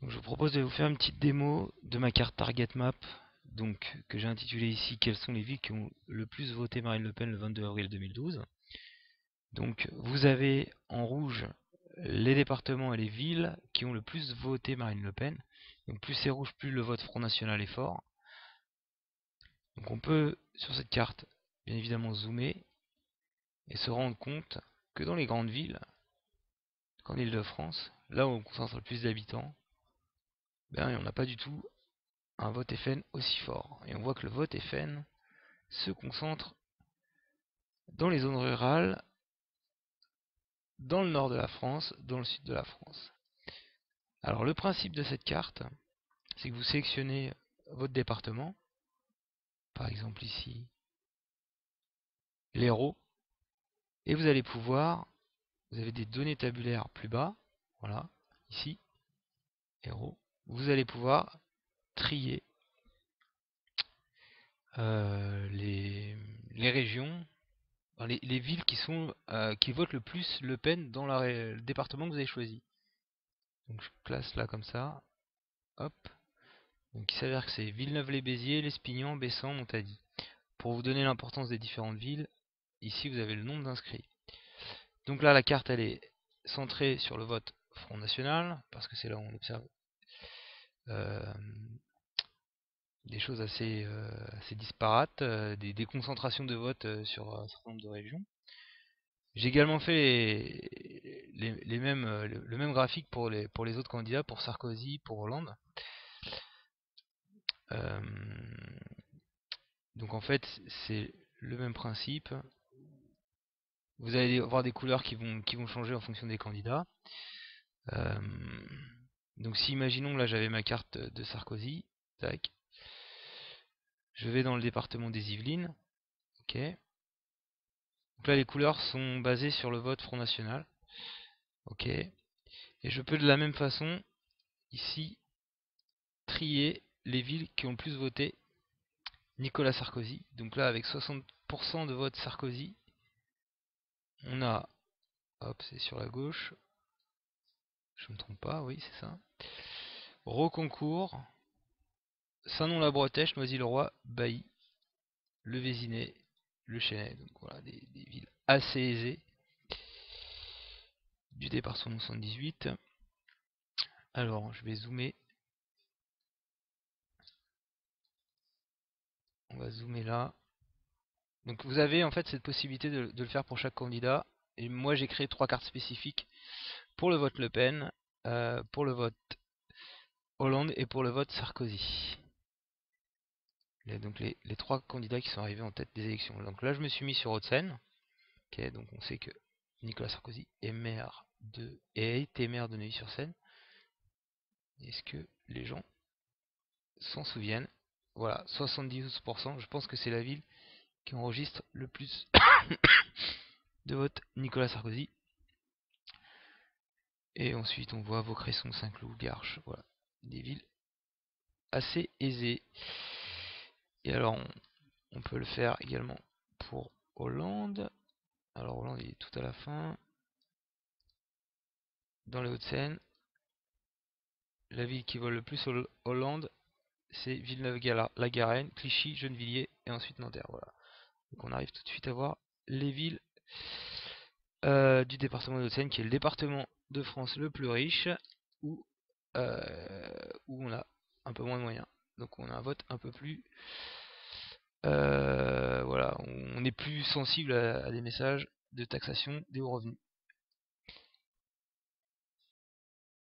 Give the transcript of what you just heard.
Donc je vous propose de vous faire une petite démo de ma carte Target Map, donc que j'ai intitulée ici quelles sont les villes qui ont le plus voté Marine Le Pen le 22 avril 2012. Donc vous avez en rouge les départements et les villes qui ont le plus voté Marine Le Pen. Donc plus c'est rouge, plus le vote Front National est fort. Donc on peut sur cette carte bien évidemment zoomer et se rendre compte que dans les grandes villes, qu'en Île-de-France, là où on concentre le plus d'habitants, ben, on n'a pas du tout un vote FN aussi fort. Et on voit que le vote FN se concentre dans les zones rurales, dans le nord de la France, dans le sud de la France. Alors le principe de cette carte, c'est que vous sélectionnez votre département, par exemple ici l'Hérault, et vous allez pouvoir, vous avez des données tabulaires plus bas, voilà, ici, Hérault, vous allez pouvoir trier les régions, les villes qui votent le plus Le Pen dans le département que vous avez choisi. Donc je classe là comme ça, hop. Donc il s'avère que c'est Villeneuve-les-Béziers, Lespignan, Bessan, Montady. Pour vous donner l'importance des différentes villes, ici vous avez le nombre d'inscrits. Donc là la carte elle est centrée sur le vote Front National, parce que c'est là où on observe euh, des choses assez disparates, des concentrations de vote sur un certain nombre de régions. J'ai également fait le même graphique pour les autres candidats, pour Sarkozy, pour Hollande. Euh, donc en fait, c'est le même principe. Vous allez avoir des couleurs qui vont changer en fonction des candidats. Euh, donc si imaginons que là j'avais ma carte de Sarkozy, tac, je vais dans le département des Yvelines, ok. Donc là les couleurs sont basées sur le vote Front National, ok. Et je peux de la même façon ici trier les villes qui ont le plus voté Nicolas Sarkozy. Donc là avec 60% de vote Sarkozy, on a, hop c'est sur la gauche, je me trompe pas, oui c'est ça. Roconcourt, Saint-Nom-la-Bretèche, Noisy-le-Roi, Bailly, le Vésinet, le Chênay. Donc voilà, des villes assez aisées du département 78. Alors, je vais zoomer. On va zoomer là. Donc vous avez en fait cette possibilité de le faire pour chaque candidat. Et moi j'ai créé 3 cartes spécifiques pour le vote Le Pen, pour le vote Hollande et pour le vote Sarkozy. Il y a donc les 3 candidats qui sont arrivés en tête des élections. Donc là je me suis mis sur Haute-Seine. Ok, donc on sait que Nicolas Sarkozy est a été maire de Neuilly-sur-Seine. Est-ce que les gens s'en souviennent? Voilà, 72%. Je pense que c'est la ville qui enregistre le plus de votes Nicolas Sarkozy. Et ensuite, on voit Vaucresson, Saint-Cloud, Garches. Voilà, des villes assez aisées. Et alors, on peut le faire également pour Hollande. Alors, Hollande, il est tout à la fin. Dans les Hauts-de-Seine, la ville qui vole le plus Hollande, c'est Villeneuve-la-Garenne, Clichy, Gennevilliers et ensuite Nanterre. Voilà. Donc on arrive tout de suite à voir les villes du département de Haute-Seine, qui est le département de France le plus riche, où, où on a un peu moins de moyens. Donc on a un vote un peu plus... voilà, on est plus sensible à des messages de taxation des hauts revenus.